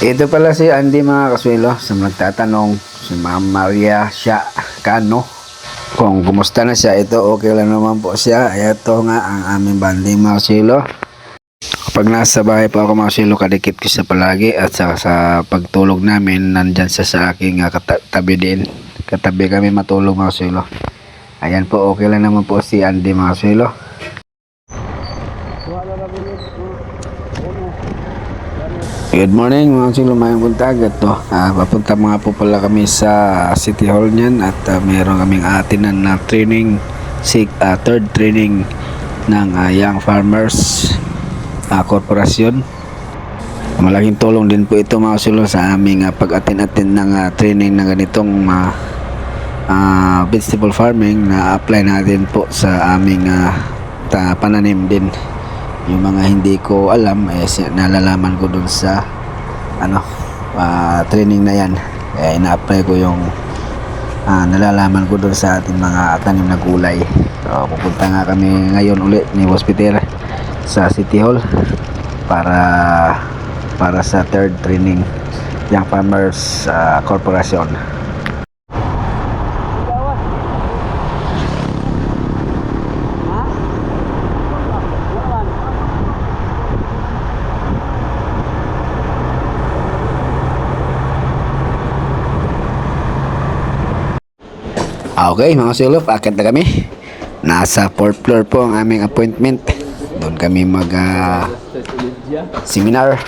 Ito pala si Andy mga kaswelo sa magtatanong si Ma'am Maria siya Cano kung kumusta na siya. Ito okay lang naman po siya. Ito nga ang aming banding mga kaswelo. Kapag nasa bahay po ako mga kaswelo, kadikit ko siya palagi at sa pagtulog namin nandyan siya sa aking katabi din. Katabi kami matulog mga kaswelo. Ayan po, okay lang naman po si Andy mga kaswelo. Good morning mga kaswelo, mayang buntag. Ito, papunta mga po pala kami sa City Hall niyan at mayroon kaming atinan na training, third training ng Young Farmers Corporation. Malaking tulong din po ito mga kaswelo sa aming pag-atin-atin ng training na ganitong vegetable farming na apply natin po sa aming pananim din. Yung mga hindi ko alam nalalaman ko dun sa training na yan, ina-apply ko yung nalalaman ko dun sa ating mga tanim na gulay. So pupunta nga kami ngayon ulit ni Boss Peter sa City Hall para sa third training Young Farmers Corporation. Okay mga kaswelo, paakit na kami. Nasa 4th floor po ang aming appointment. Doon kami mag seminar.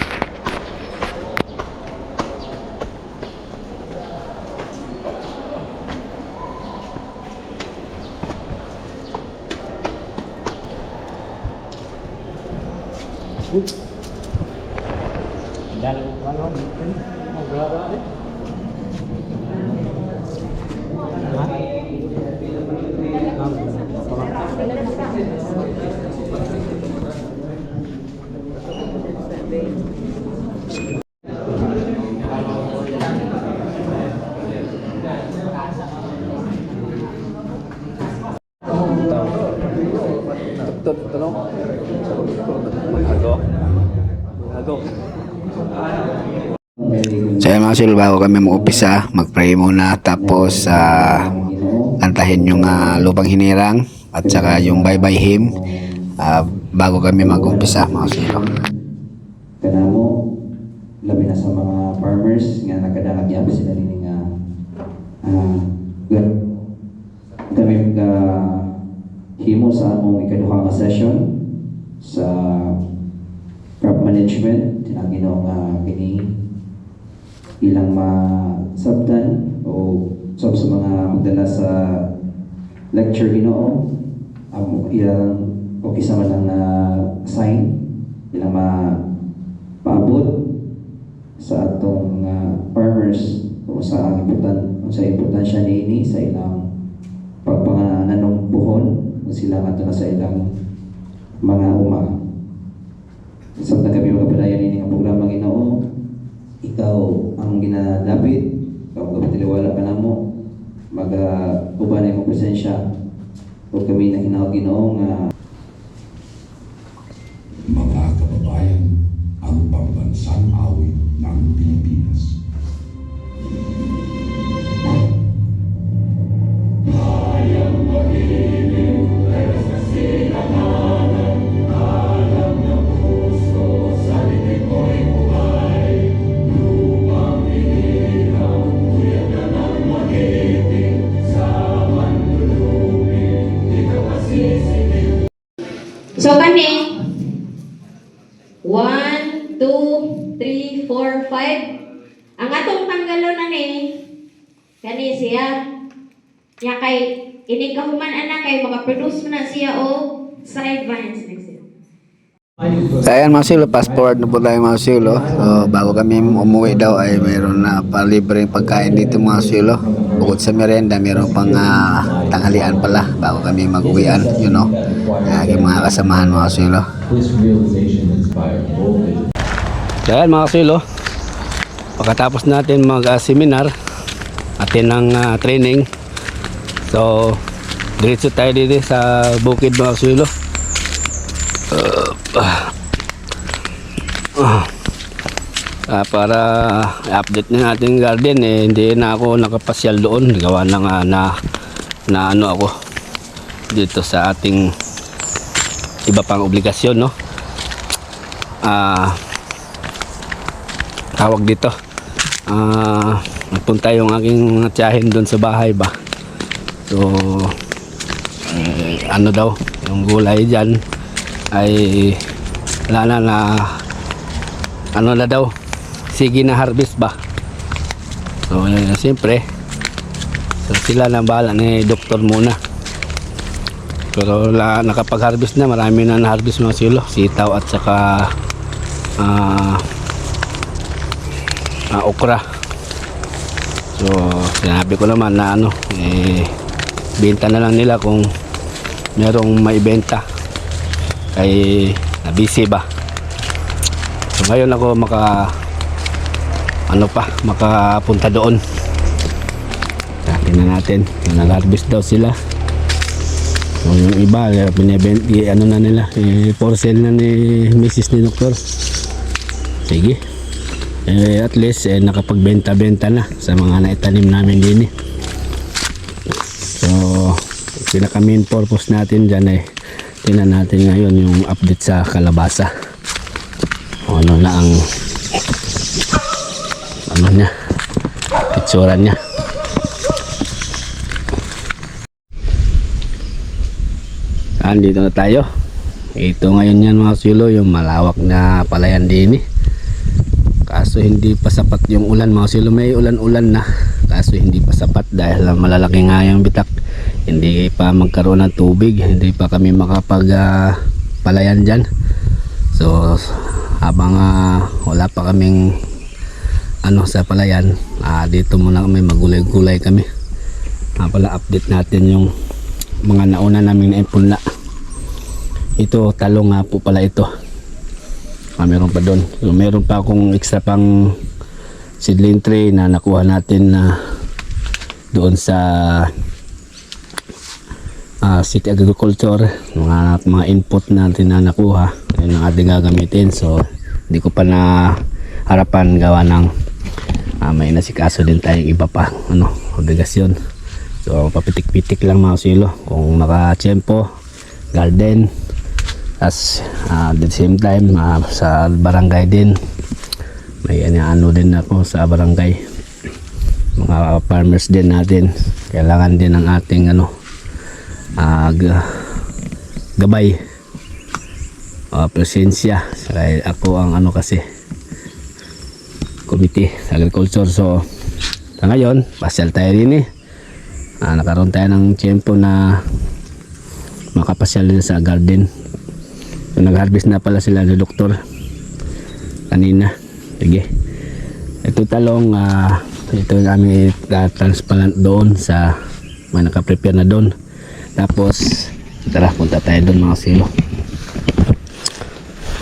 So yan mga kaswelo, bago kami mag-upisa, mag-pray muna, tapos kantahin yung lupang hinirang at saka yung bye-bye hymn bago kami mag-upisa mga kaswelo. Kanamo, labi na sa mga farmers nga nakadangag sila rin nga kami himo sa among ikaduha nga session sa crop management. Tinaginaw nga kini ilang masabtan o sa mga magdala sa lecture Ginoo, ilang o kisama lang na sign ilang paabot sa atong farmers o sa importansya niini sa ilang pagpangananong buhon o sila ato na sa ilang mga sa kami magpadayon niini ang programa Ginoo. Ikaw ang ginalapit, ikaw ang kapatiliwala ka na mo, mag-uban ay mong presensya o kami na hinawag Ginoo nga mga kababayan, ang pambansang awit ng Pilipinas. Hayang mag-ibig, sa sinamanan, alam ng puso, sa linig ko'y buhay. Lupang hinirang, kuya ka ng mag-ibig, sa manlulubig, di ka masisilig. So kani 1, 2, 3, 4, 5. Ang atong tanggalon na ni kani siya. Ya kay ini kahuman ana kay maka-produce man na siya o side vines next year. So ayan mga kaswelo, fast forward na po tayo mga kaswelo. So bago kami umuwi daw ay mayroon na palibreng pagkain dito mga kaswelo. Bukod sa merienda, mayroon pang tanghalian pala bago kami mag-uwian, aking mga kasamahan mga kaswelo. So ayan mga kaswelo, pagkatapos natin mag-seminar atin ng training, so diretso tayo dito sa bukid mga kaswelo. para i-update na natin yung garden. Hindi na ako nakapasyal doon, gawa na nga na ano ako dito sa ating iba pang obligasyon, no. Tawag dito, nagpunta yung aking tiyahin doon sa bahay ba. So ano daw yung gulay dyan ay wala na ano na daw, sige na harvest ba. So siyempre, so sila na bahala ni doktor muna. Pero nakapag-harvest na, marami na na-harvest mga silo, sitaw at saka okra. So sinabi ko naman na ano, benta na lang nila kung merong maibenta, kay nabisi ba. So ngayon ako makapunta doon. Tingnan natin, nag-harvest daw sila. So yung iba ano na nila, for sale na ni Mrs. ni Doktor. Sige, at least nakapagbenta-benta na sa mga naitanim namin din. So pinaka main purpose natin dyan tingnan natin ngayon yung update sa kalabasa. Ano na ang ano niya, itsura niya. Dito na tayo. Ito ngayon yan mga silo, yung malawak na palayan din. Kaso hindi pa sapat yung ulan mga silo. May ulan-ulan na, kaso hindi pa sapat dahil malalaki nga yung bitak. Hindi pa magkaroon ng tubig, hindi pa kami makapag palayan dyan. So habang wala pa kaming ano sa palayan, dito muna kami magulay-gulay kami. Pala update natin yung mga nauna namin punla. Ito talong nga po pala ito. Meron pa doon. So meron pa akong extra pang seedling tray na nakuha natin na doon sa City Agriculture. Mga input natin na nakuha, yun ang ating gagamitin. So hindi ko pa na harapan gawa ng may nasikaso din tayong iba pa obligasyon. So papitik-pitik lang mga silo kung naka-tiyempo garden. As at the same time sa barangay din may ano din ako sa barangay, mga farmers din natin kailangan din ng ating gabay, presensya. Ako ang kasi committee sa agriculture. So sa ngayon pasyal tayo rin nakaroon tayo ng tiyempo na makapasyal din sa garden. So, nag-harvest na pala sila ng doktor kanina. Sige, ito talong ito yung aming transplant doon sa may nakaprepare na doon. Tapos tara, punta tayo doon mga silo.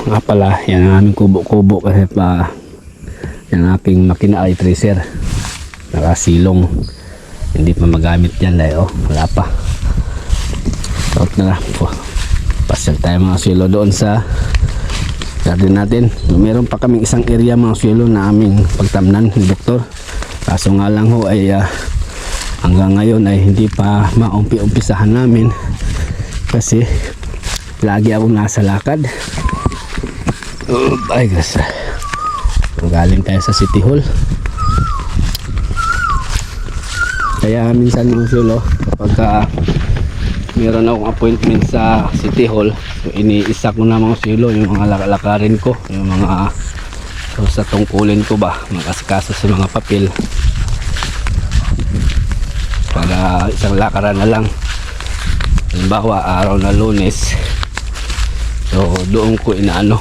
Nga pala, yan ang aming kubo-kubo kasi pa yan aking makina ay tracer, nakasilong, hindi pa magamit yan dahil wala pa. So tara po, pasyal tayo mga silo doon sa garden natin. Meron pa kaming isang area mga silo na aming pagtamnan ni doktor, kaso nga lang ay hanggang ngayon ay hindi pa maumpi-umpisahan namin kasi lagi akong nasa lakad. Ay gas, galing tayo sa City Hall, kaya minsan mga silo kapag meron akong appointment sa City Hall, so iniisa ko na mga silo yung mga lakarin ko, yung mga sa tungkulin ko ba, makasikaso sa mga papel, para isang lakaran na lang. Halimbawa araw na Lunes, so doon ko inaano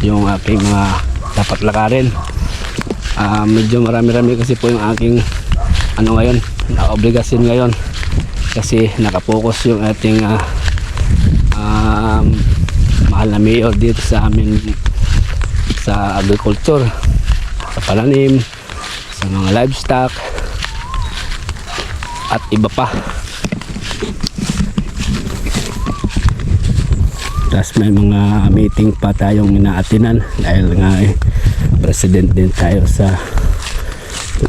yung aking mga dapat lakarin. Medyo marami-rami kasi po yung aking ngayon na obligasyon ngayon, kasi nakapokus yung ating mahal na mayor dito sa amin sa agriculture, sa pananim, sa mga livestock at iba pa. Tapos may mga meeting pa tayong inaatinan dahil nga president din tayo sa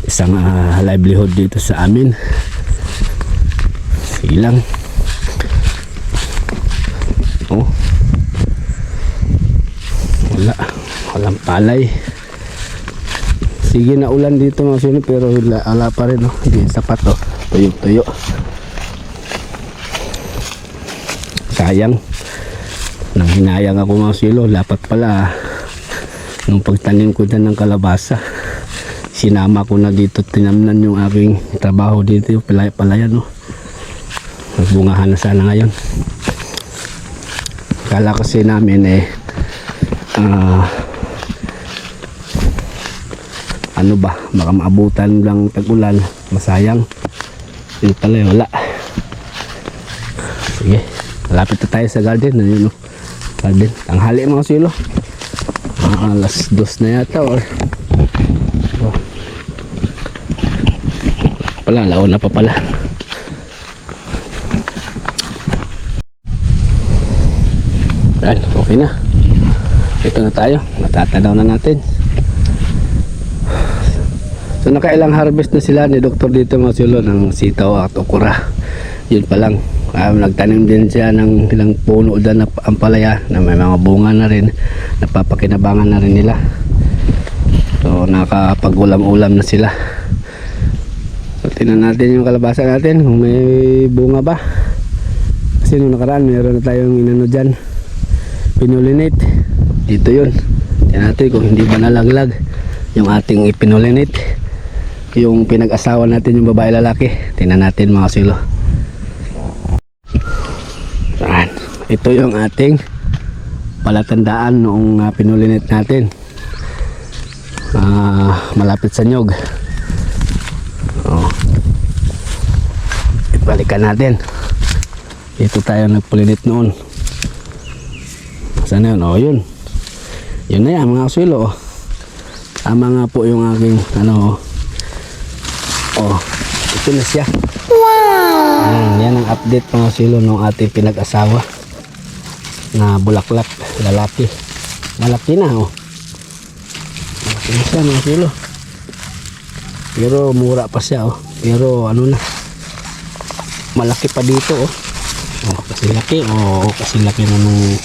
isang livelihood dito sa amin. Silang. Oh. Walang palay. Sige na ulan dito mga sino, pero wala pa rin, oh. Hindi sapat, oh. Tuyo. Sayang. Nang hinayang ako mga silo, dapat pala nung pagtanim ko dyan ng kalabasa, sinama ko na dito, tinamnan yung aking trabaho dito, yung palayan, no. Nagbungahan na sana ngayon. Kala kasi namin ano ba, baka maabutan lang tag-ulan, masayang. Yun pala, wala. Sige, malapit na tayo sa garden. Ayun, no. Garden, tanghali mga silo. Alas 2 na yata, or pala, laon na pa pala. Yan, okay na. Ito na tayo, natatanaw na natin. So nakailang harvest na sila ni Doktor dito mga silo ng sitaw at okra. Yun pa lang. Nagtanim din siya ng ilang puno dyan na ampalaya na may mga bunga na rin, napapakinabangan na rin nila. So nakapag-ulam-ulam na sila. So tingnan natin yung kalabasa natin kung may bunga ba, kasi nung nakaraan meron na tayong inano dyan, pinulinate. Dito yun, tingnan natin kung hindi ba nalaglag yung ating ipinulinate, yung pinag-asawa natin, yung babae lalaki. Tingnan natin mga silo. Ito yung ating palatandaan noong pinulinit natin, malapit sa nyog. Ibalikan natin. Dito tayo nagpulinit noon. Saan yun? Yun. Yun na yan mga kaswilo. Tama nga po yung aking ito na siya. Wow! Yan ang update mga kaswilo ng ating pinag-asawa na bulaklak lalaki. Malaki na, malaki na siya mga kilo, pero mura pa siya, pero ano na, malaki pa dito, kasi laki na nung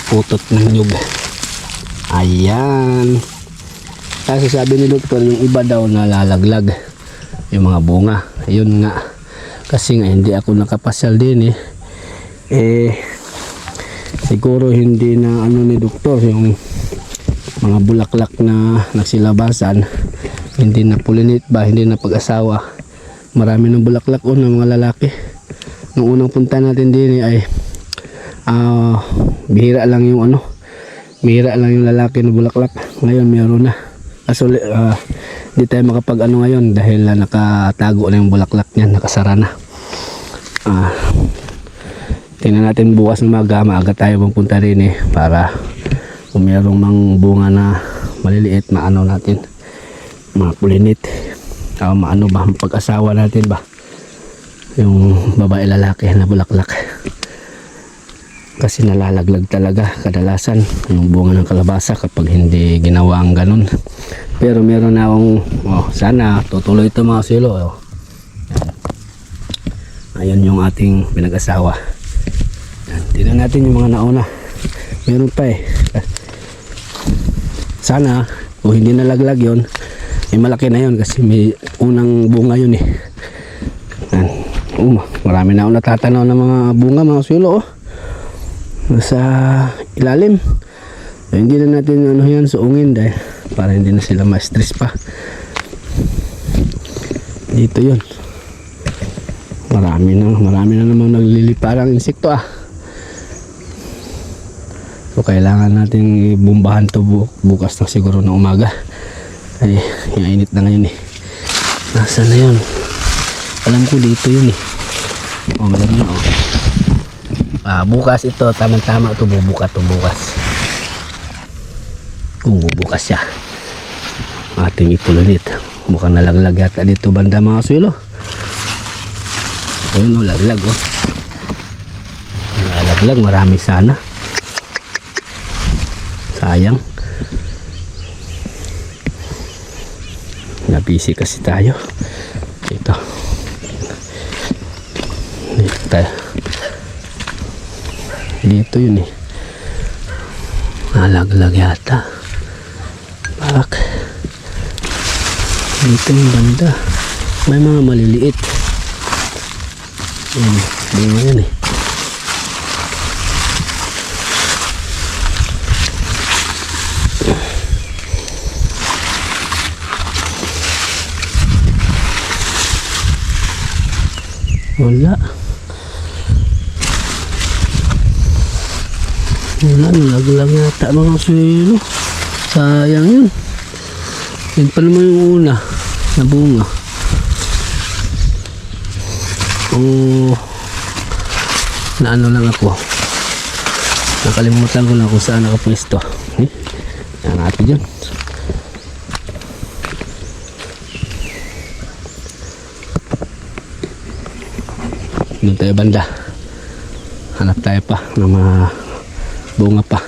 putot ng nyug. Ayan, kasi sabi ni doktor yung iba daw nalalaglag yung mga bunga. Ayun nga, kasi nga hindi ako nakapasyal din siguro hindi na ni doktor yung mga bulaklak na nagsilabasan, hindi na pulinit ba, hindi na pag-asawa. Marami ng bulaklak ng mga lalaki. Nung unang punta natin din ay bihira lang yung lalaki na bulaklak. Ngayon meron na. Kaso hindi tayo makapag ngayon dahil nakatago na yung bulaklak niyan, nakasara na. Tingnan natin bukas ng maaga tayo pupunta rin para kung mayroong mang bunga na maliliit, maano natin, mapulinit, maano ba, pag-asawa natin ba yung babae lalaki na bulaklak, kasi nalalaglag talaga kadalasan yung bunga ng kalabasa kapag hindi ginawa ang ganun. Pero meron na akong sana tutuloy ito mga silo. Ayun yung ating pinag-asawa. Tingnan natin yung mga nauna. Meron pa sana kung hindi nalaglag yun, malaki na yun kasi may unang bunga yun marami na ako natatanaw ng mga bunga mga sulo nasa ilalim. Hindi na natin yan suungin dahil para hindi na sila ma-stress pa. Dito yun, marami na namang nagliliparang insekto So kailangan natin bumbahan to bukas na siguro ng umaga. Ay, yung init na ngayon Nasaan na yun? Alam ko dito yun meron na bukas ito, tamang-tama ito, bubukas kung bubukas siya ating ipulinit. Mukhang nalaglag yata dito banda mga sulo. Ayun laglag nalaglag, marami sana. sayang. Nabisi kasi tayo dito. Dito tayo. Dito yun eh. Nalaglag yata. Bak. Dito yung banda. May mga maliliit. Bunga yan eh. Wala. Wala, nalaglag yata mga suelo. Sayang yun. Yan pa naman yung una na bunga. Na ano lang ako. Nakalimutan ko na kung saan nakapwesto. Yan natin dyan. Doon tayo banda. Hanap tayo pa ng mga bunga pa.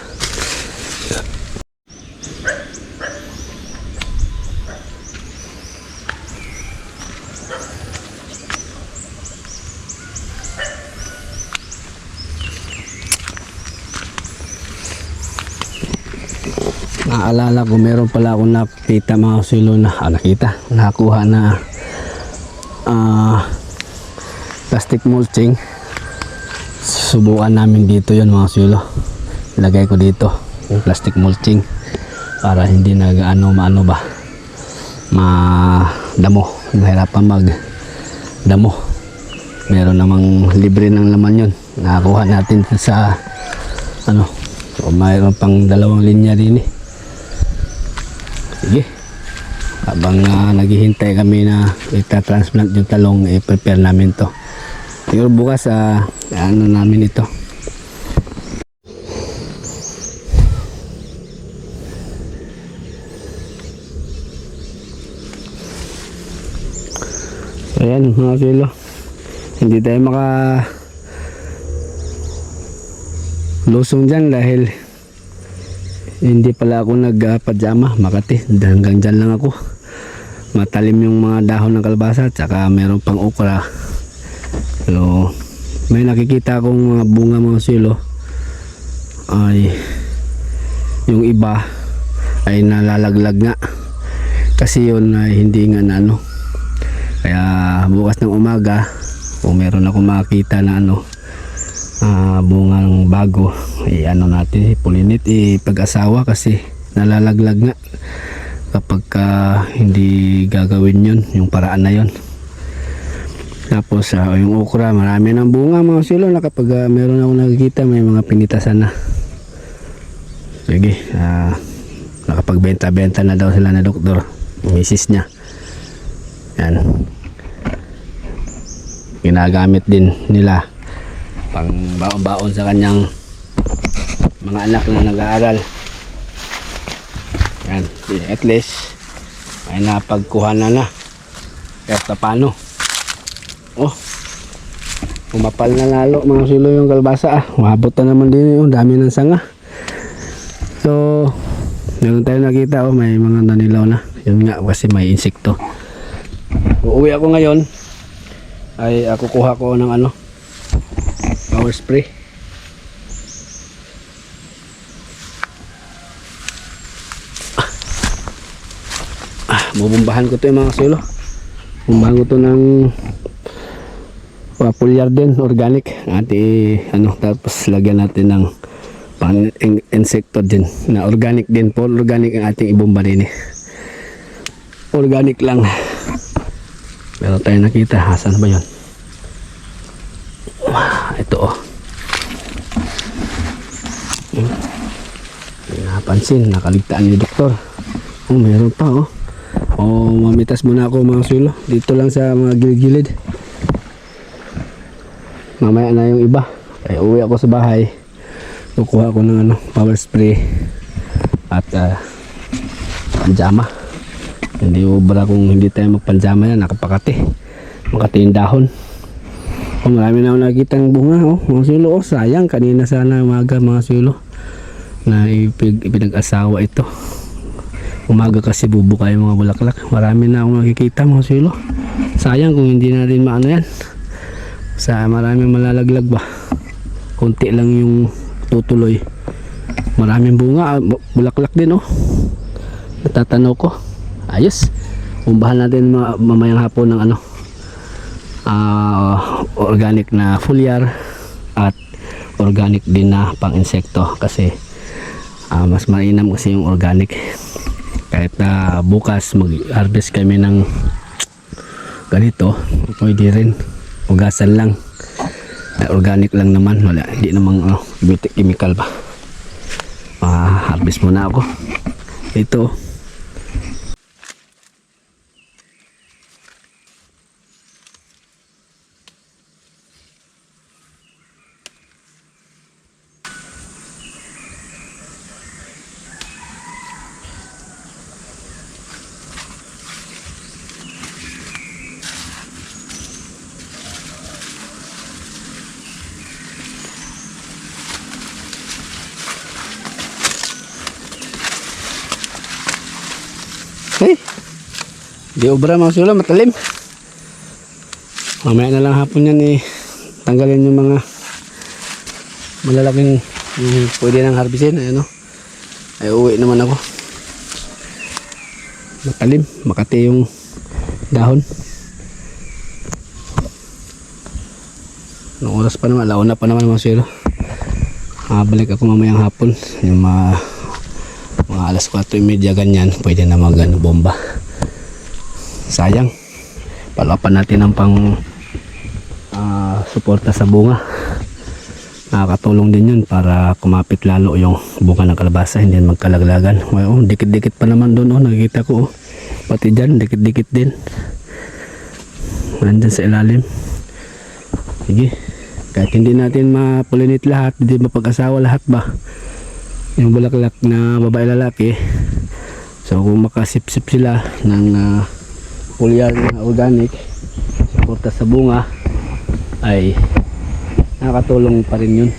Naalala ko meron pala akong nakita mga sulo na nakakuha na plastic mulching. Subukan namin dito yun mga sulo. Ilagay ko dito yung plastic mulching para hindi maano ba madamo, mahirapan magdamo. Meron namang libre ng laman yun. Nakakuha natin sa mayroon pang 2 linya din eh. Sige, habang naghihintay kami na ita-transplant yung talong, i-prepare namin to. Siguro bukas ano namin ito. So ayan mga kilo, hindi tayo lusong dyan dahil hindi pala ako nagpajama Makati. Hanggang dyan lang ako. Matalim yung mga dahon ng kalabasa at saka meron pang okra. Pero may nakikita akong mga bunga mga silo ay yung iba ay nalalaglag nga kasi yun ay hindi nga na ano. Kaya bukas ng umaga kung meron ako makita na bungang bago, ano natin, pulinit, pag-asawa kasi nalalaglag nga kapag hindi gagawin yun, yung paraan na yun. Tapos yung okra, marami ng bunga mga silo na kapag meron ako nakikita may mga pinitasan na. Sige, nakapagbenta-benta na daw sila na doktor, misis niya. Yan, ginagamit din nila pang baon-baon sa kanyang mga anak na nag-aaral. Yan, at least ay napagkuha na kahit paano. Umapal na lalo mga silo yung kalbasa. Umabot na naman din yung dami ng sanga. So meron tayo nakita may mga nanilaw na. Yun nga kasi may insekto. Uuwi ako ngayon ay kukuha ko ng power spray. Bubumbahan ko to yung mga silo. Bumbahan ko to ng pulyar din, organic. Tapos lagyan natin ng insekto din na organic din. Full organic ang ating ibumba din eh. Organic lang. Pero tayo nakita, asan ba yun? Ito napansin, nakaligtaan ni doktor. Meron pa mamitas muna ako mga sulo dito lang sa mga gilid-gilid. Mamaya na yung iba ay uwi ako sa bahay, kukuha ko ng power spray at panjama. Hindi ubra kung hindi tayo magpanjama yan, makati yung dahon. Marami na ako nakikita ng bunga mga sulo. Sayang, kanina sana umaga mga sulo na ipinag-asawa ito. Umaga kasi bubuka yung mga bulaklak. Marami na akong nakikita mga silo. Sayang kung hindi natin maano yan. Sa maraming malalaglag ba. Konti lang yung tutuloy. Maraming bunga, bulaklak din oh. Natatanaw ko. Ayos. Umbahan natin mamayang hapon ng ano, organic na foliar at organic din na pang insekto kasi mas mainam kasi yung organic. Kahit na bukas mag-harvest kami ng ganito, pwede rin ugasan lang. Organic lang naman, wala, hindi namang chemical ba. Harvest muna ako ito. Hey, di obra mga silo, matalim. Mamaya na lang hapon yan tanggalin yung mga malalaking pwede nang harbisin. Ayan o, ay uwi naman ako. Matalim, makati yung dahon. Anong oras pa naman, launa pa naman mga silo. Balik ako mamayang hapon yung mga alas 4:30 ganyan, pwede na bomba. Sayang, palapan natin ang pang suporta sa bunga. Nakakatulong din yun para kumapit lalo yung bunga ng kalabasa, hindi magkalaglagan. Dikit-dikit pa naman doon, nakikita ko pati dyan, dikit-dikit din nandyan sa ilalim. Sige, kahit hindi natin mapulinit lahat, hindi mapag-asawa lahat ba yung bulaklak na babae lalaki. So kung makasip-sip sila ng foliar na organic suporta sa bunga, ay nakakatulong pa rin yun.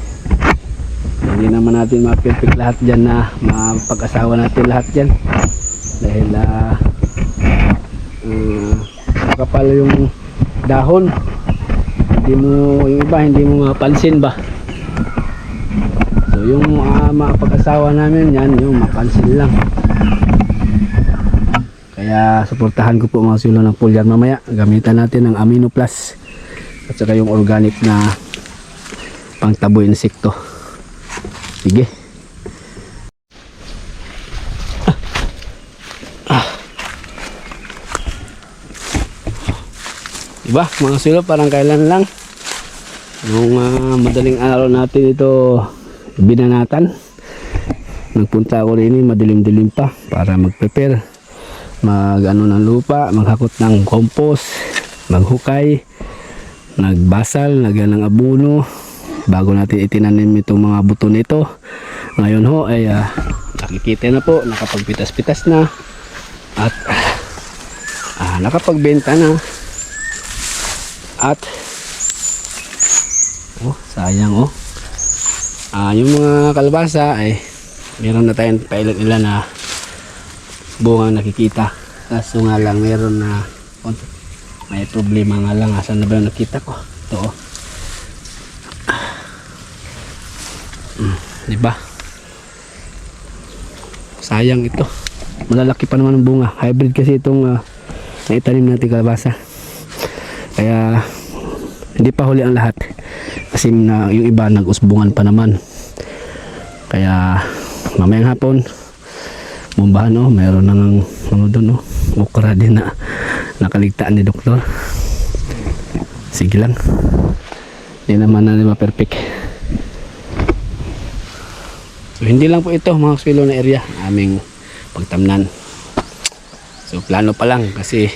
Hindi naman natin ma-perfect lahat dyan na mapag-asawa natin lahat dyan dahil makapal yung dahon, yung iba hindi mo mapansin ba. So yung mapag-asawa namin yan, yung mapansin lang. Kaya suportahan ko po mga silo ng foliar mamaya. Gamitan natin ng Amino Plus at saka yung organic na pangtaboy insekto. Sige. Diba mga silo, parang kailan lang nung madaling araw natin ito binanatan. Nagpunta ako rin, madilim-dilim pa para mag-prepare, mag-ano ng lupa, maghakot ng compost, maghukay, nagbasal, lagyan ng abono bago natin itinanim itong mga buto nito. Ngayon ho ay nakikita na po, nakapagpitas-pitas na at nakapagbenta na. At sayang yung mga kalabasa ay meron na tayong pailan-ilan na bunga nakikita. Kaso nga lang meron na may problema nga lang. Asan na ba yung nakita ko? Ito diba? Sayang ito. Malalaki pa naman ang bunga. Hybrid kasi itong naitanim natin kalabasa. Kaya hindi pa huli ang lahat. Kasi yung iba nag-usbungan pa naman. Kaya mamayang hapon bombahan mayroon nang doon okra din na nakaligtaan ni doktor. Sige lang, hindi naman na perfect. So hindi lang po ito mga silo na area aming pagtamnan. So plano pa lang kasi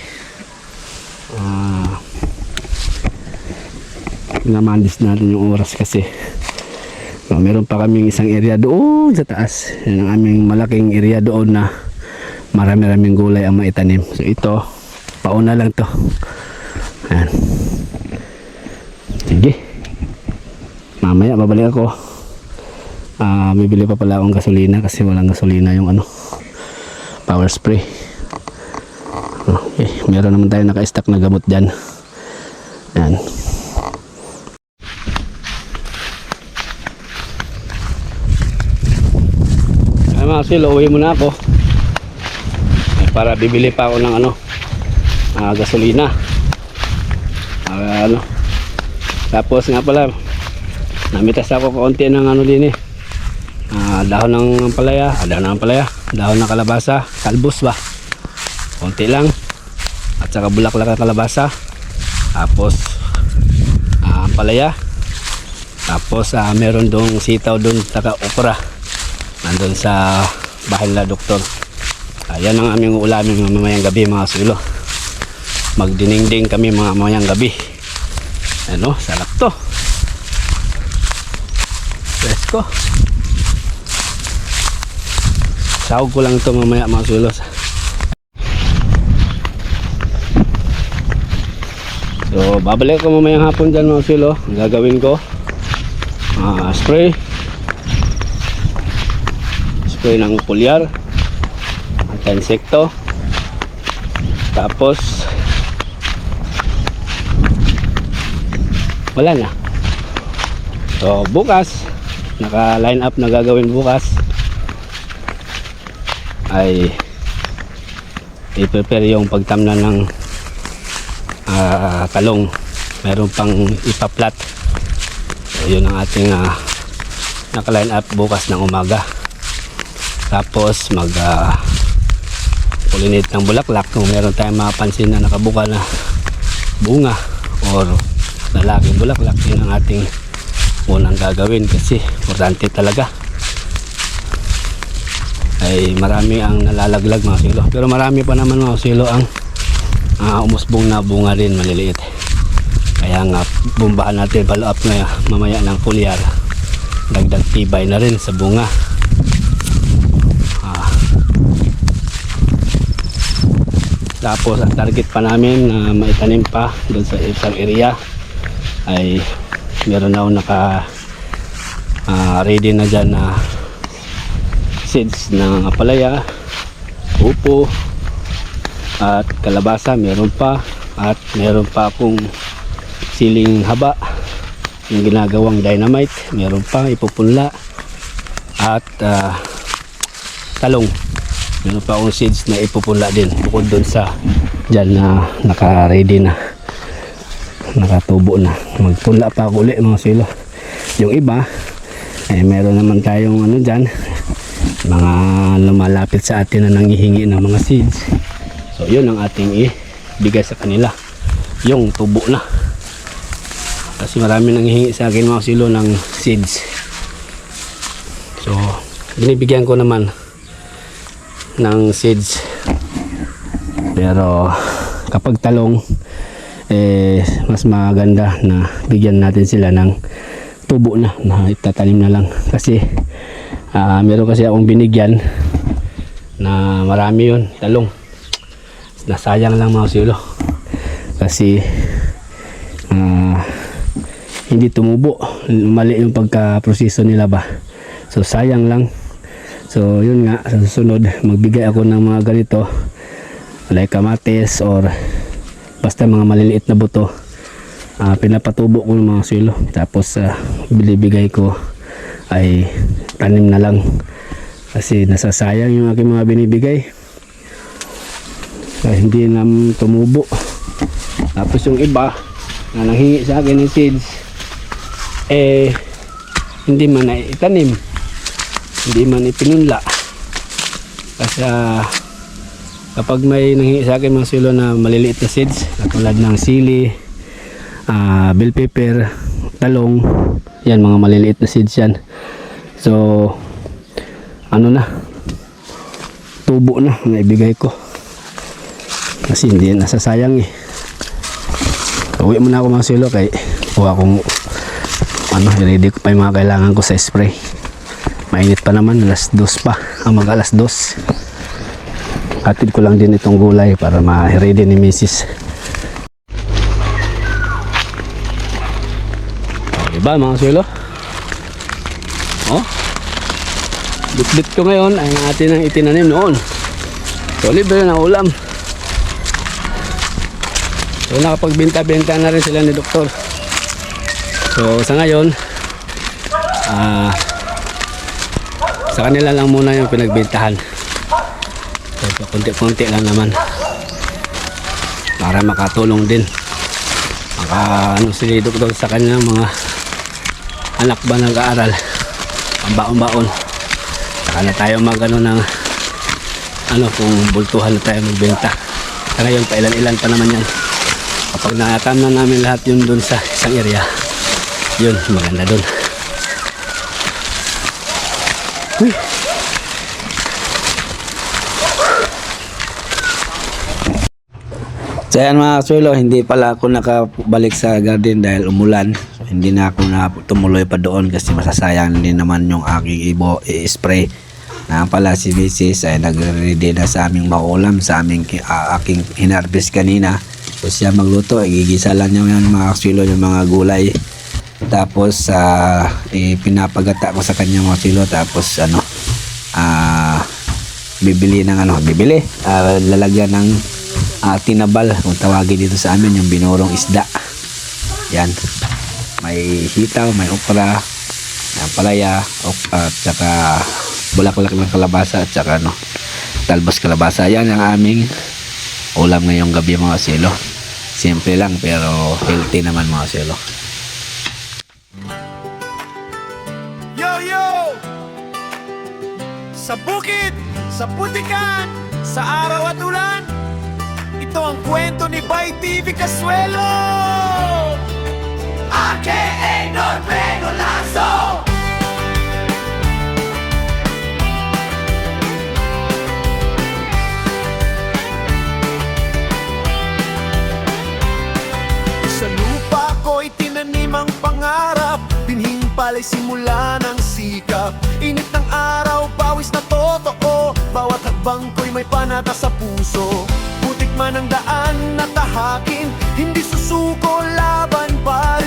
namandis natin yung oras kasi meron pa kaming isang area doon sa taas. Yan ang aming malaking area doon na marami-raming gulay ang maitanim. So ito, pauna lang to. Ayan. Sige. Mamaya babalik ako. bibili pa pala akong gasolina kasi walang gasolina yung ano, power spray. Okay, meron naman tayo naka-stack na gamot dyan. Yan. Ay mga silo, uwi muna ako para bibili pa ako ng ano, gasolina. Ano. Tapos nga pala, namitas ako kaunti ng ano din dahon ng palaya, dahon ng kalabasa, talbos ba, konti lang, at saka bulaklak ng kalabasa, tapos palaya, tapos meron dong sitaw dun, saka okra nandun sa bahay nila doktor. Ayan ang aming ulamin mamayang gabi mga sulo. Magdiningding kami mga mamayang gabi. Ano, sarap to, presko. Sahog ko lang ito mamaya mga sulos. So babalik ko mamayang hapon dyan mga sulo. Ang gagawin ko, spray ng pulyar at insekto. Tapos wala na. So bukas, naka line up na gagawin bukas ay i-prepare yung pagtamnan ng talong. Meron pang ipaplat. So yun ang ating naka line up bukas ng umaga. Tapos mag pollinate ng bulaklak kung meron tayong mapansin na nakabuka na bunga or lalaking bulaklak. Yun ang ating unang gagawin kasi importante talaga. Ay marami ang nalalaglag mga silo, pero marami pa naman mga silo ang umusbong na bunga rin maliliit. Kaya nga bumbahan natin, follow up na mamaya ng pulyar, dagdag tibay na rin sa bunga. Tapos ang target pa namin na maitanim pa doon sa isang area ay meron na ako naka ready na dyan na seeds ng palaya, upo at kalabasa. Meron pa, at meron pa akong siling haba yung ginagawang dynamite. Meron pa ipupunla at talong. Meron pa akong seeds na ipupunla din bukod dun sa dyan na naka ready na, nakatubo na. Magpunla pa ako ulit mga silo. Yung iba eh meron naman tayong ano dyan, mga lumalapit sa atin na nanghihingi ng mga seeds. So yun ang ating ibigay sa kanila, yung tubo na, kasi marami nanghihingi sa akin mga silo ng seeds. So binibigyan ko naman ng seeds, pero kapag talong mas maganda na bigyan natin sila ng tubo na itatanim na lang. Kasi meron kasi akong binigyan na marami yun talong, nasayang lang mga silo kasi hindi tumubo, mali yung pagka-proseso nila ba, so sayang lang. So yun nga, sa susunod magbigay ako ng mga ganito like kamatis or basta mga maliliit na buto, pinapatubo ko ng mga silo, tapos bilibigay ko ay tanim na lang kasi nasasayang yung aking mga binibigay hindi na tumubo. Tapos yung iba na nanghingi sa akin ng seeds hindi man na itanim, hindi man ipinunla. Kasi kapag may nanghingi sa akin mga silo na maliliit na seeds katulad ng sili, bell pepper, talong, yan mga maliliit na seeds yan. So ano na, tubo na naibigay ko kasi hindi nasasayang uwi muna ako mga silo kay kuha kong i-ready ko pa yung mga kailangan ko sa spray. Mainit pa naman, alas 2 pa ang mag alas 2. Hatid ko lang din itong gulay para ma-ready ni Mrs. Diba mga silo? Oh, Bitbit ko ngayon ay ang atin ang itinanim noon. So libre na ulam. So nakapagbenta-benta na rin sila ni Doktor. So sa ngayon sa kanila lang muna yung pinagbentahan. So konti-konti lang naman para makatulong din ano si Doktor sa kanilang mga anak ba nag-aaral, ang baon-baon. Saka na tayo magano ng kung bultuhan na tayo magbenta. Sa ngayon pailan-ilan pa naman yan. Kapag naatam na namin lahat yun dun sa isang area, yun maganda dun. Uy. So yan mga kasuelo, hindi pala ako nakabalik sa garden dahil umulan. So, hindi na ako tumuloy pa doon kasi masasayang din naman yung aking i-spray. Na pala si Mrs. ay nagre-ready na sa aming maulam, sa aming aking hinarvest kanina. So siya magluto, igigisa lang niya yung mga kasuelo, yung mga gulay. Tapos pinapagata ko sa kanya mga kasuelo. Tapos bibili ng lalagyan ng tinabal kung tawagin dito sa amin, yung binurong isda. Yan, may hitaw, may okra, palaya, at saka bulaklak ng kalabasa, at saka talbos kalabasa. Yan ang aming ulam ngayong gabi mga silo. Simple lang pero healthy naman mga silo. Yo, yo! Sa bukid, sa putikan, sa araw at ulan, ito ang kwento ni Bay TV Casuelo! AKA Norberto Lazo! Sa lupa ko'y tinanim ang pangarap, binhing pala'y simula ng sikap. Init ng araw, pawis na totoo, bawat hakbang ko'y may panata sa puso. Putik man ang daan na tahakin, hindi susuko, laban pa